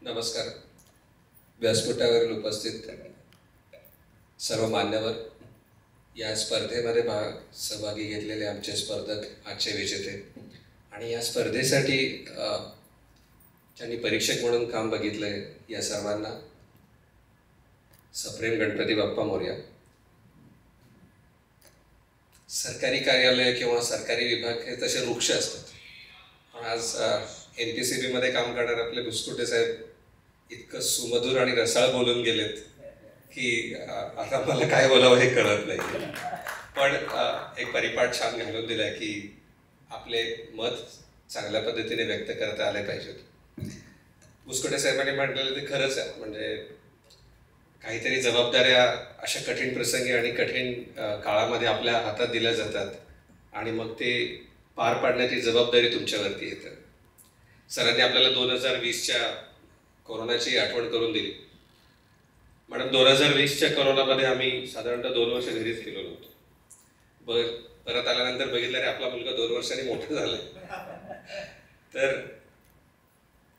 नमस्कार. व्यासपीठावरील उपस्थित सर्व मान्यवर, या स्पर्धेमध्ये सहभागी घेतलेले आमचे स्पर्धक, आजचे विजेते आणि या स्पर्धेसाठी ज्यांनी परीक्षक म्हणून काम बघितलंय, या सर्वांना सप्रेम गणपती बाप्पा मोरया. सरकारी कार्यालय किंवा सरकारी विभाग हे तसे वृक्ष असतात, पण आज NPCB मध्ये काम करणारे आपले बुसकुटे साहेब इतकं सुमधुर आणि रसाळ बोलून गेलेत की आता मला काय बोलावं हे कळत नाही. पण एक परिपाठ छान घालून दिलाय की आपले मत चांगल्या पद्धतीने व्यक्त करता आले पाहिजेत. बुसकुटे साहेबांनी म्हटलेलं ते खरंच आहे. म्हणजे काहीतरी जबाबदाऱ्या अशा कठीण प्रसंगी आणि कठीण काळामध्ये आपल्या हातात दिल्या जातात आणि मग ते पार पाडण्याची जबाबदारी तुमच्यावरती येते. सरांनी आपल्याला 2020च्या कोरोनाची आठवण करून दिली. मॅडम, 2020च्या कोरोनामध्ये आम्ही साधारणतः 2 वर्ष घरीच गेलो नव्हतो. परत आल्यानंतर बघितलं रे आपला मुलगा 2 वर्षांनी मोठा झालाय. तर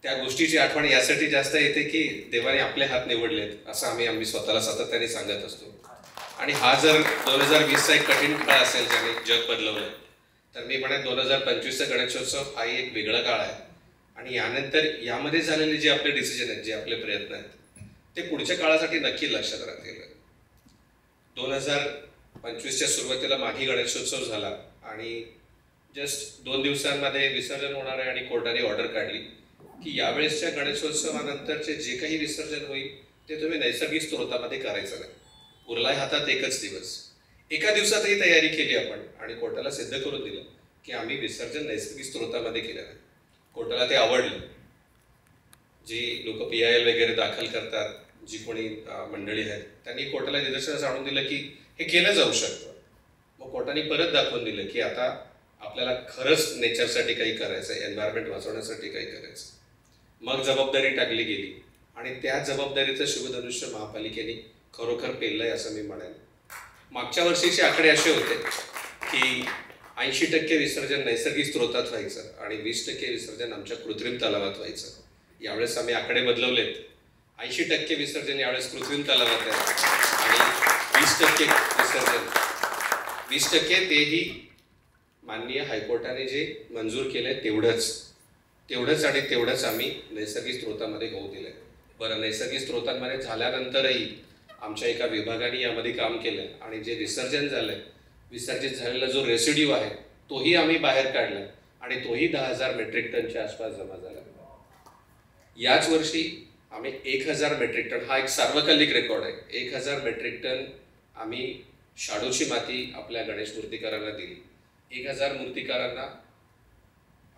त्या गोष्टीची आठवण यासाठी जास्त येते की देवाने आपले हात निवडलेत असं आम्ही स्वतःला सातत्याने सांगत असतो. आणि हा जर 2020चा एक कठीण काळ असेल ज्याने जग बदलवलंय, तर मी म्हणेन 2025चा गणेशोत्सव हा एक वेगळा काळ आहे. आणि यानंतर यामध्ये झालेले जे आपले डिसिजन आहेत, जे आपले प्रयत्न आहेत, ते पुढच्या काळासाठी नक्की लक्षात राहतील. 2025च्या सुरुवातीला माघी गणेशोत्सव झाला आणि जस्ट 2 दिवसांमध्ये विसर्जन होणार आहे आणि कोर्टाने ऑर्डर काढली की यावेळेसच्या गणेशोत्सवानंतरचे जे काही विसर्जन होईल ते तुम्ही नैसर्गिक स्रोतामध्ये करायचं नाही. उरलाय हातात एकच दिवस. एका दिवसातही तयारी केली आपण आणि कोर्टाला सिद्ध करून दिलं की आम्ही विसर्जन नैसर्गिक स्रोतामध्ये केलं नाही. कोर्टाला ते आवडलं. जी लोक PIL वगैरे दाखल करतात, जी कोणी मंडळी आहेत, त्यांनी कोर्टाला निदर्शनास आणून दिलं की हे केलं जाऊ शकतं. मग कोर्टाने परत दाखवून दिलं की आता आपल्याला खरंच नेचरसाठी काही करायचं आहे, एन्व्हायरमेंट वाचवण्यासाठी काही करायचं. मग जबाबदारी टाकली गेली आणि त्या जबाबदारीचं शुभधनुष्य महापालिकेने खरोखर पेललंय असं मी म्हणेन. मागच्या वर्षीचे आकडे असे होते की 80% विसर्जन नैसर्गिक स्रोतात व्हायचं आणि 20% विसर्जन आमच्या कृत्रिम तलावात व्हायचं. यावेळेस आम्ही आकडे बदलवलेत. 80% विसर्जन यावेळेस कृत्रिम तलावात आहे आणि 20% विसर्जन 20% तेही माननीय हायकोर्टाने जे मंजूर केलंय तेवढंच आणि तेवढंच आम्ही नैसर्गिक स्रोतामध्ये होऊ दिलंय. बरं, नैसर्गिक स्रोतांमध्ये झाल्यानंतरही आमच्या एका विभागाने यामध्ये काम केलं आणि जे विसर्जन झालंय, विसर्जित झालेला जो रेसिड्यू आहे तोही आम्ही बाहेर काढला आणि तोही 10,000 मेट्रिक टनच्या आसपास जमा झाला. याच वर्षी आम्ही 1,000 मेट्रिक टन, हा एक सार्वकालिक रेकॉर्ड आहे, 1,000 मेट्रिक टन आम्ही शाडूची माती आपल्या गणेश मूर्तिकारांना दिली. 1,000 मूर्तिकारांना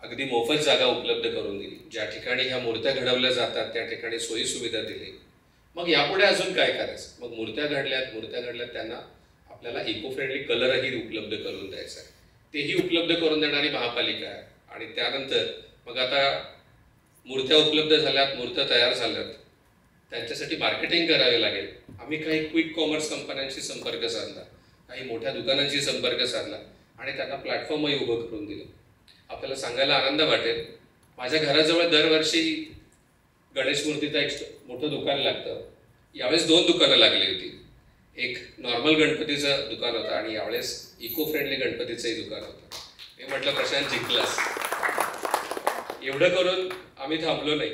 अगदी मोफत जागा उपलब्ध करून दिली. ज्या ठिकाणी ह्या मूर्त्या घडवल्या जातात त्या ठिकाणी सोयी सुविधा दिली. मग यापुढे अजून काय करायचं? मग मूर्त्या घडल्यात त्यांना आपल्याला इको फ्रेंडली कलरही उपलब्ध करून द्यायचा आहे. तेही उपलब्ध करून देणारी महापालिका आहे. आणि त्यानंतर मग आता मूर्त्या उपलब्ध झाल्यात, मूर्त्या तयार झाल्यात, त्यांच्यासाठी मार्केटिंग करावे लागेल. आम्ही काही क्विक कॉमर्स कंपन्यांशी संपर्क साधला, काही मोठ्या दुकानांशी संपर्क साधला आणि त्यांना प्लॅटफॉर्मही उभं करून दिलं. आपल्याला सांगायला आनंद वाटेल, माझ्या घराजवळ दरवर्षी गणेश मूर्तीचं एक मोठं दुकान लागतं. यावेळेस 2 दुकानं लागली होती. एक नॉर्मल गणपतीचं दुकान होतं आणि यावेळेस इको फ्रेंडली गणपतीचंही दुकान होतं. मी म्हटलं प्रशांत जिंकलास. एवढं करून आम्ही थांबलो नाही.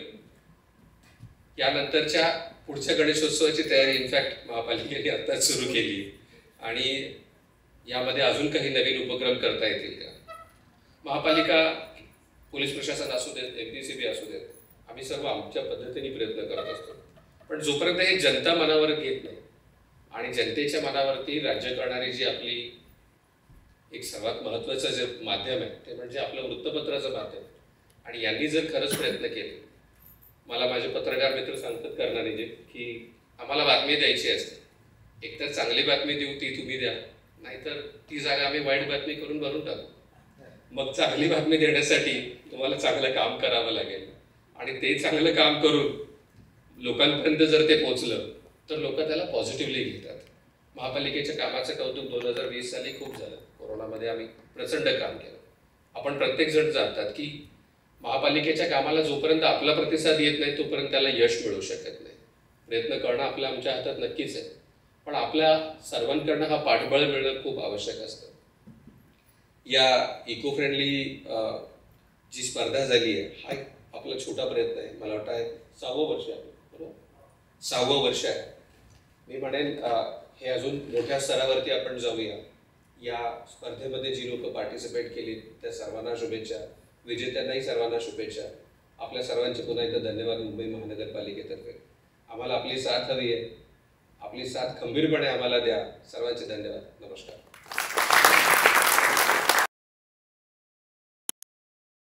यानंतरच्या पुढच्या गणेशोत्सवाची तयारी इनफॅक्ट महापालिकेने आत्ताच सुरू केली आणि यामध्ये अजून काही नवीन उपक्रम करता येतील का? महापालिका, पोलीस प्रशासन असू देत, NPCB असू देत, आम्ही सर्व आमच्या पद्धतीने प्रयत्न करत असतो. पण जोपर्यंत हे जनता मनावर घेत नाही आणि जनतेच्या मनावरती राज्य करणारी जी आपली एक सर्वात महत्त्वाचं जे माध्यम आहे ते म्हणजे आपलं वृत्तपत्राचं माध्यम, आणि यांनी जर खरंच प्रयत्न केले, मला माझे पत्रकार मित्र सांगतात करणारे जे की आम्हाला बातमी द्यायची असते, एकतर चांगली बातमी देऊ ती तुम्ही द्या, नाहीतर ती जागा आम्ही वाईट बातमी करून भरून टाकू. मग चांगली बातमी देण्यासाठी तुम्हाला चांगलं काम करावं लागेल आणि ते चांगलं काम करून लोकांपर्यंत जर ते पोहोचलं तर लोक त्याला पॉझिटिव्हली घेतात. महापालिकेच्या कामाचं कौतुक 2020 साली खूप झालं. कोरोनामध्ये आम्ही प्रचंड काम केलं. आपण प्रत्येक जण जाणतात की महापालिकेच्या कामाला जोपर्यंत आपला प्रतिसाद येत नाही तोपर्यंत त्याला यश मिळू शकत नाही. प्रयत्न करणं आपल्या आमच्या हातात नक्कीच आहे, पण आपल्या सर्वांकडनं हा पाठबळ मिळणं खूप आवश्यक असतं. या इको फ्रेंडली जी स्पर्धा झाली आहे हा आपला छोटा प्रयत्न आहे. मला वाटतं आहे 6वं वर्ष आहे, बरोबर 6वं वर्ष आहे. मी म्हणेन हे अजून मोठ्या स्तरावरती आपण जाऊया. या स्पर्धेमध्ये जी लोक पार्टिसिपेट केली त्या सर्वांना शुभेच्छा, विजेत्यांनाही सर्वांना शुभेच्छा. आपल्या सर्वांचे पुन्हा एकदा धन्यवाद मुंबई महानगरपालिकेतर्फे. आम्हाला आपली साथ हवी आहे, आपली साथ खंबीरपणे आम्हाला द्या. सर्वांचे धन्यवाद. नमस्कार.